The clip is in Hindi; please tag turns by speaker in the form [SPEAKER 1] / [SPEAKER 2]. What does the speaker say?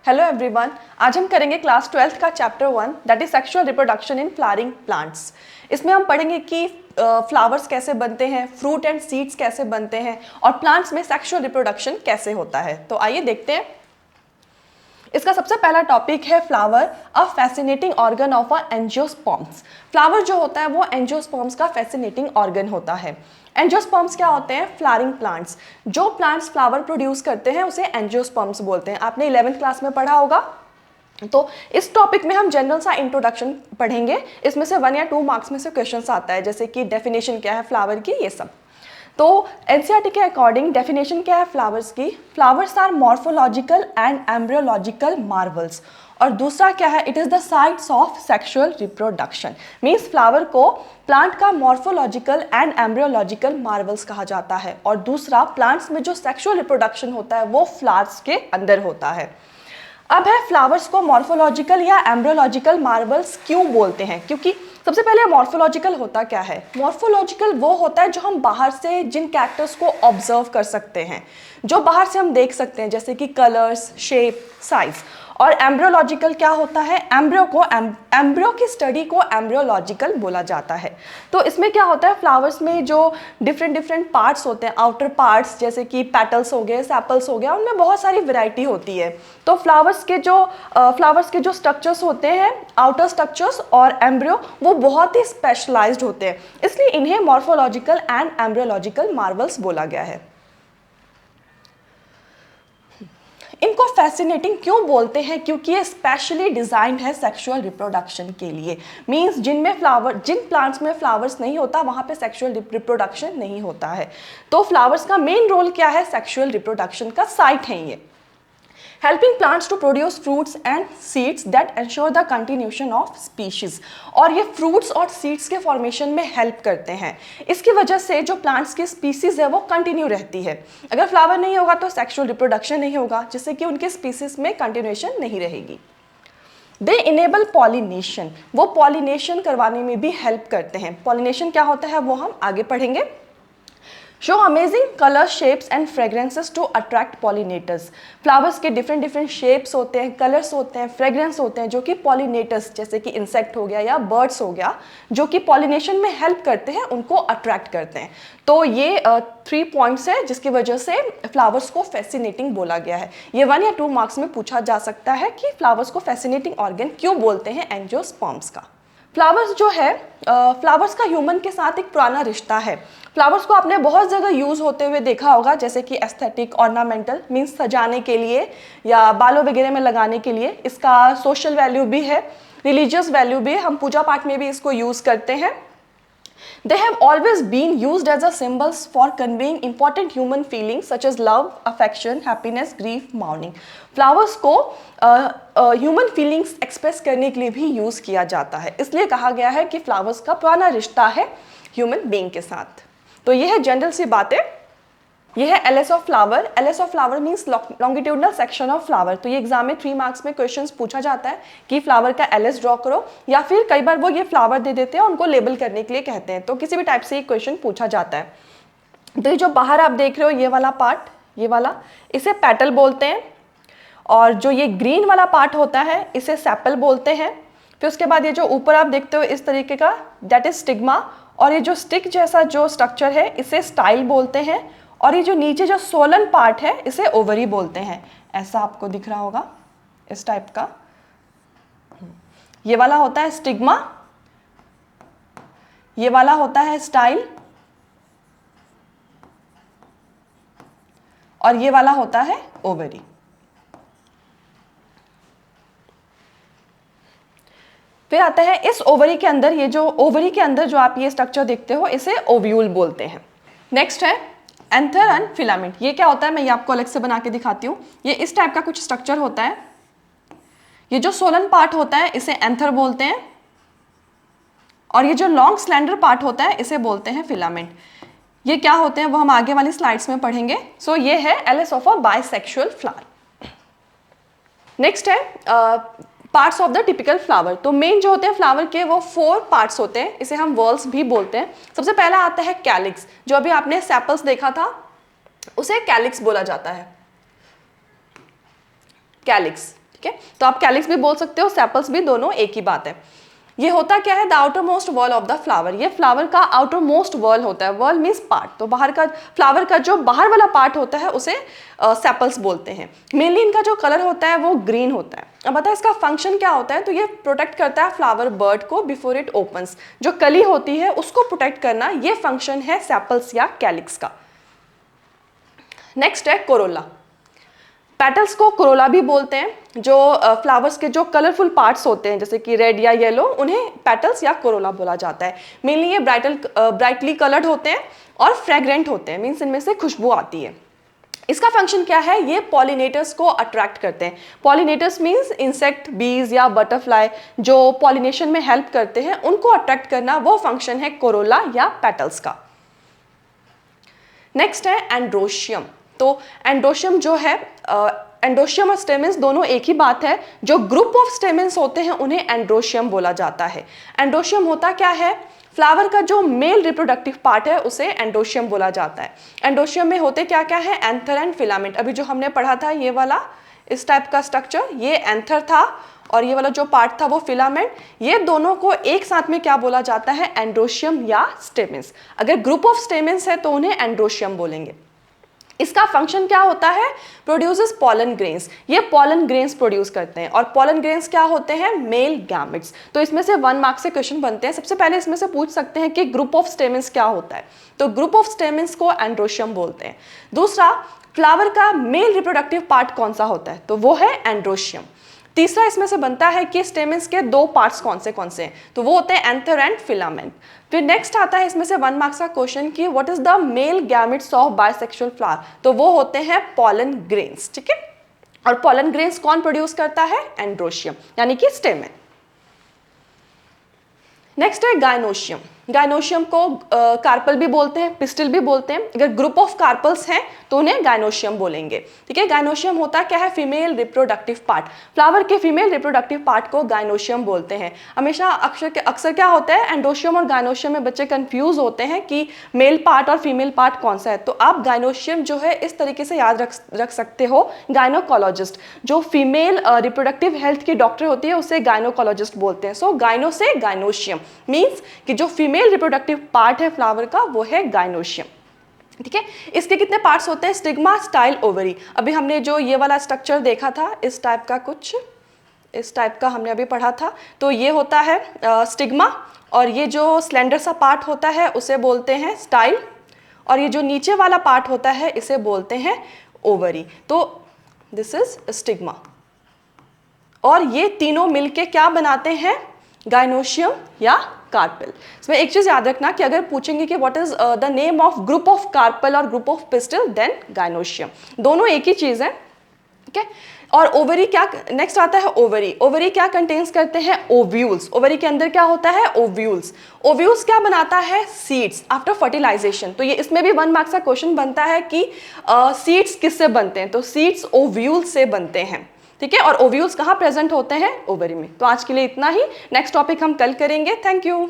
[SPEAKER 1] हेलो एवरीवन, आज हम करेंगे क्लास 12th का chapter 1 that is sexual reproduction in flowering plants. इसमें हम पढ़ेंगे कि फ्लावर्स कैसे बनते हैं, फ्रूट एंड सीड्स कैसे बनते हैं और प्लांट्स में सेक्सुअल रिप्रोडक्शन कैसे होता है। तो आइए देखते हैं। इसका सबसे पहला टॉपिक है flower, a fascinating organ of a angiosperms. Flower जो होता है वो एंजियोस्पर्म्स का फैसिनेटिंग ऑर्गन होता है। एंजियोस्पर्म्स क्या होते हैं? Flowering plants. जो प्लांट्स फ्लावर प्रोड्यूस करते हैं उसे एंजियोस्पर्म्स बोलते हैं। आपने 11th क्लास में पढ़ा होगा। तो इस टॉपिक में हम जनरल सा इंट्रोडक्शन पढ़ेंगे। इसमें से 1 या 2 मार्क्स में से क्वेश्चंस आता है, जैसे कि डेफिनेशन क्या है फ्लावर की, ये सब। तो एनसीईआरटी के अकॉर्डिंग डेफिनेशन क्या है फ्लावर्स की? Flowers are morphological and embryological marvels. और दूसरा क्या है? It is the sites of sexual reproduction. Means flower को प्लांट का मॉर्फोलॉजिकल एंड एम्ब्रियोलॉजिकल मार्वल्स कहा जाता है। और दूसरा, प्लांट्स में जो सेक्सुअल रिप्रोडक्शन होता है वो फ्लावर्स के अंदर होता है। अब है फ्लावर्स को मॉर्फोलॉजिकल या एम्ब्रियोलॉजिकल मार्वल्स क्यों बोलते हैं? क्योंकि सबसे पहले मॉर्फोलॉजिकल होता क्या है? मॉर्फोलॉजिकल वो होता है जो हम बाहर से जिन कैरेक्टर्स को ऑब्जर्व कर सकते हैं, जो बाहर से हम देख सकते हैं, जैसे कि कलर्स, शेप, साइज। और एम्ब्रियोलॉजिकल क्या होता है? एम्ब्रियो की स्टडी को एम्ब्रियोलॉजिकल बोला जाता है। तो इसमें क्या होता है, फ्लावर्स में जो डिफरेंट पार्ट्स होते हैं, आउटर पार्ट्स जैसे कि पेटल्स हो गए, सेपल्स हो गया, उनमें बहुत सारी वैरायटी होती है। तो फ्लावर्स के जो स्ट्रक्चर्स होते हैं, आउटर स्ट्रक्चर्स और एम्ब्रियो, वो बहुत ही स्पेशलाइज्ड होते हैं, इसलिए इन्हें मॉर्फोलॉजिकल एंड एम्ब्रियोलॉजिकल मार्वल्स बोला गया है। इनको फैसिनेटिंग क्यों बोलते हैं? क्योंकि ये स्पेशली डिजाइंड है सेक्सुअल रिप्रोडक्शन के लिए। मींस जिन प्लांट्स में फ्लावर्स नहीं होता वहां पे सेक्सुअल रिप्रोडक्शन नहीं होता है। तो फ्लावर्स का मेन रोल क्या है? सेक्सुअल रिप्रोडक्शन का साइट है ये। Helping plants to produce fruits and seeds that ensure the continuation of species। और ये fruits और seeds के formation में help करते हैं। इसकी वजह से जो plants की species है वो continue रहती है। अगर flower नहीं होगा तो sexual reproduction नहीं होगा, जिससे कि उनके species में continuation नहीं रहेगी। They enable pollination। वो pollination करवाने में भी help करते हैं। Pollination क्या होता है वो हम आगे पढ़ेंगे। Show amazing color shapes and fragrances to attract pollinators। Flowers के डिफरेंट शेप्स होते हैं, कलर्स होते हैं, फ्रेग्रेंस होते हैं, जो कि पॉलिनेटर्स जैसे कि इंसेक्ट हो गया या बर्ड्स हो गया, जो कि पॉलिनेशन में हेल्प करते हैं, उनको अट्रैक्ट करते हैं। तो ये 3 पॉइंट्स है जिसकी वजह से फ्लावर्स को फैसिनेटिंग बोला गया है। ये 1 या 2 मार्क्स में पूछा जा सकता है कि फ्लावर्स को फैसिनेटिंग ऑर्गन क्यों बोलते हैं एंजियोस्पर्म्स का। फ्लावर्स जो है, फ्लावर्स का ह्यूमन के साथ एक पुराना रिश्ता है। फ्लावर्स को आपने बहुत जगह यूज़ होते हुए देखा होगा, जैसे कि एस्थेटिक, ऑर्नामेंटल, मीन्स सजाने के लिए या बालों वगैरह में लगाने के लिए। इसका सोशल वैल्यू भी है, रिलीजियस वैल्यू भी है, हम पूजा पाठ में भी इसको यूज़ करते हैं। They have always been used as a symbols for conveying important human feelings such as love, affection, happiness, grief, mourning। Flowers को ह्यूमन फीलिंग्स एक्सप्रेस करने के लिए भी यूज़ किया जाता है, इसलिए कहा गया है कि फ्लावर्स का पुराना रिश्ता है ह्यूमन बीइंग के साथ। तो ये है जनरल सी बातें। ये है L S of flower. LS of flower means longitudinal section of flower. तो ये एग्जाम में 3 मार्क्स में क्वेश्चंस पूछा जाता है कि फ्लावर का एलएस ड्रॉ करो, या फिर कई बार वो ये फ्लावर दे देते हैं, उनको लेबल करने के लिए कहते हैं। तो किसी भी टाइप से ये क्वेश्चन पूछा जाता है। तो ये जो बाहर आप देख रहे हो ये वाला पार्ट, ये वाला, इसे पेटल बोलते हैं। और जो ये ग्रीन वाला पार्ट होता है इसे सेपल बोलते हैं। फिर उसके बाद ये जो ऊपर आप देखते हो इस तरीके का, दैट इज स्टिग्मा। और ये जो स्टिक जैसा जो स्ट्रक्चर है इसे स्टाइल बोलते हैं। और ये जो नीचे जो सोलन पार्ट है इसे ओवरी बोलते हैं। ऐसा आपको दिख रहा होगा इस टाइप का। ये वाला होता है स्टिग्मा, ये वाला होता है स्टाइल, और ये वाला होता है ओवरी। फिर आता है इस ओवरी के अंदर, ये जो ओवरी के अंदर जो आप ये स्ट्रक्चर देखते हो इसे ओव्यूल बोलते हैं। नेक्स्ट है एंथर एंड फिलामेंट। ये क्या होता है मैं ये आपको अलग से बना के दिखाती हूँ। ये इस टाइप का कुछ स्ट्रक्चर होता है। ये जो सोलन पार्ट होता है इसे एंथर बोलते हैं, और ये जो लॉन्ग स्लेंडर पार्ट होता है इसे बोलते हैं फिलामेंट। ये क्या होते हैं वो हम आगे वाली स्लाइड्स में पढ़ेंगे। सो ये है L S of a bisexual flower. Next है parts of the typical flower. तो मेन जो होते हैं फ्लावर के वो 4 पार्ट्स होते हैं, इसे हम वर्ल्स भी बोलते हैं। सबसे पहला आता है कैलिक्स। जो अभी आपने सेपल्स देखा था उसे कैलिक्स बोला जाता है, कैलिक्स। ठीक है, तो आप कैलिक्स भी बोल सकते हो, सेपल्स भी, दोनों एक ही बात है। ये होता क्या है, the outer most wall of the flower, ये फ्लावर का आउटर मोस्ट वॉल होता है, वॉल मीन्स पार्ट, तो बाहर का फ्लावर का जो बाहर वाला पार्ट होता है उसे सेपल्स बोलते हैं। मेनली इनका जो कलर होता है वो ग्रीन होता है। अब बता इसका फंक्शन क्या होता है, तो ये प्रोटेक्ट करता है फ्लावर बर्ड को बिफोर इट ओपन्स, जो कली होती है उसको प्रोटेक्ट करना, ये फंक्शन है सेपल्स या कैलिक्स का। नेक्स्ट है कोरोला। पेटल्स को कोरोला भी बोलते हैं, जो फ्लावर्स के जो कलरफुल पार्ट्स होते हैं जैसे कि रेड या येलो, उन्हें पेटल्स या कोरोला बोला जाता है। मेनली ये ब्राइटली कलर्ड होते हैं और फ्रेग्रेंट होते हैं, मीन्स इनमें से खुशबू आती है। इसका फंक्शन क्या है, ये पॉलिनेटर्स को अट्रैक्ट करते हैं। पॉलिनेटर्स मीन्स इंसेक्ट, बीज या बटरफ्लाई जो पॉलिनेशन में हेल्प करते हैं, उनको अट्रैक्ट करना, वो फंक्शन है कोरोला या पेटल्स का। नेक्स्ट है एंड्रोशियम। तो एंड्रोशियम जो है, एंड्रोशियम और स्टेमेंस दोनों एक ही बात है। जो ग्रुप ऑफ स्टेमेंस होते हैं उन्हें एंड्रोशियम बोला जाता है। एंड्रोशियम होता क्या है, फ्लावर का जो मेल रिप्रोडक्टिव पार्ट है उसे एंड्रोशियम बोला जाता है। एंड्रोशियम में होते क्या क्या है, एंथर एंड फिलामेंट। अभी जो हमने पढ़ा था ये वाला, इस टाइप का स्ट्रक्चर, ये एंथर था और ये वाला जो पार्ट था वो फिलामेंट। ये दोनों को एक साथ में क्या बोला जाता है, एंड्रोशियम या स्टेमेंस। अगर ग्रुप ऑफ स्टेमेंस है तो उन्हें एंड्रोशियम बोलेंगे। इसका फंक्शन क्या होता है, प्रोड्यूसेस पॉलन ग्रेन्स, ये पॉलन ग्रेन्स प्रोड्यूस करते हैं। और पॉलन ग्रेन्स क्या होते हैं, मेल गैमेट्स। तो इसमें से 1 मार्क्स से क्वेश्चन बनते हैं। सबसे पहले इसमें से पूछ सकते हैं कि ग्रुप ऑफ स्टेमेंस क्या होता है, तो ग्रुप ऑफ स्टेमेंस को एंड्रोशियम बोलते हैं। दूसरा, फ्लावर का मेल रिप्रोडक्टिव पार्ट कौन सा होता है, तो वो है एंड्रोशियम। तीसरा इसमें से बनता है कि स्टेमेंस के 2 पार्ट्स कौन से हैं, तो वो होते हैं एंथर एंड फिलामेंट। फिर नेक्स्ट आता है इसमें से 1 मार्क्स का क्वेश्चन कि what is the male gametes of bisexual flower, तो वो होते हैं पॉलन ग्रेन्स। ठीक है, और पॉलन ग्रेन्स कौन प्रोड्यूस करता है, एंड्रोशियम यानी कि स्टेमेन। नेक्स्ट है गायनोशियम। गायनोशियम को कार्पल भी बोलते हैं, पिस्टिल भी बोलते हैं। अगर ग्रुप ऑफ कार्पल्स हैं तो उन्हें गायनोशियम बोलेंगे। ठीक है, गायनोशियम होता क्या है, फीमेल रिप्रोडक्टिव पार्ट। फ्लावर के फीमेल रिप्रोडक्टिव पार्ट को गायनोशियम बोलते हैं। हमेशा अक्सर क्या होता है, एंड्रोशियम और गायनोशियम में बच्चे कंफ्यूज होते हैं कि मेल पार्ट और फीमेल पार्ट कौन सा है। तो आप गायनोशियम जो है इस तरीके से याद रख सकते हो, गायनोकोलॉजिस्ट, जो फीमेल रिप्रोडक्टिव हेल्थ की डॉक्टर होती है उसे गायनोकोलॉजिस्ट बोलते हैं। सो गायनो से गायनोशियम मीन्स कि जो मेल रिप्रोडक्टिव पार्ट है फ्लावर का वो है गायनोशियम। ठीक है, इसके कितने पार्ट्स होते हैं, स्टिग्मा, स्टाइल, ओवरी। अभी हमने जो ये वाला स्ट्रक्चर देखा था, इस टाइप का कुछ, इस टाइप का हमने अभी पढ़ा था। तो ये होता है स्टिग्मा, और ये जो स्लेंडर सा पार्ट होता है उसे बोलते हैं स्टाइल, और ये जो नीचे वाला पार्ट होता है इसे बोलते हैं ओवरी। तो दिस इज स्टिग्मा, और ये तीनों मिलके क्या बनाते हैं, गायनोशियम या कार्पल। इसमें एक चीज याद रखना कि अगर पूछेंगे कि what is the name of group of carpel और group of pistil, then gynoecium, दोनों एक ही चीज है। ठीक है, और ओवरी क्या, नेक्स्ट आता है ओवरी। ओवरी क्या कंटेन्स करते हैं, ओव्यूल्स। ओवरी के अंदर क्या होता है, ओव्यूल्स। ओव्यूल्स क्या बनाता है, सीड्स आफ्टर फर्टिलाइजेशन। तो ये इसमें भी 1 मार्क्स का क्वेश्चन बनता है कि सीड्स किससे बनते हैं, तो सीड्स ओव्यूल्स से बनते हैं। ठीक है, और ओव्यूल्स कहाँ प्रेजेंट होते हैं, ओवरी में। तो आज के लिए इतना ही, नेक्स्ट टॉपिक हम कल करेंगे। Thank you.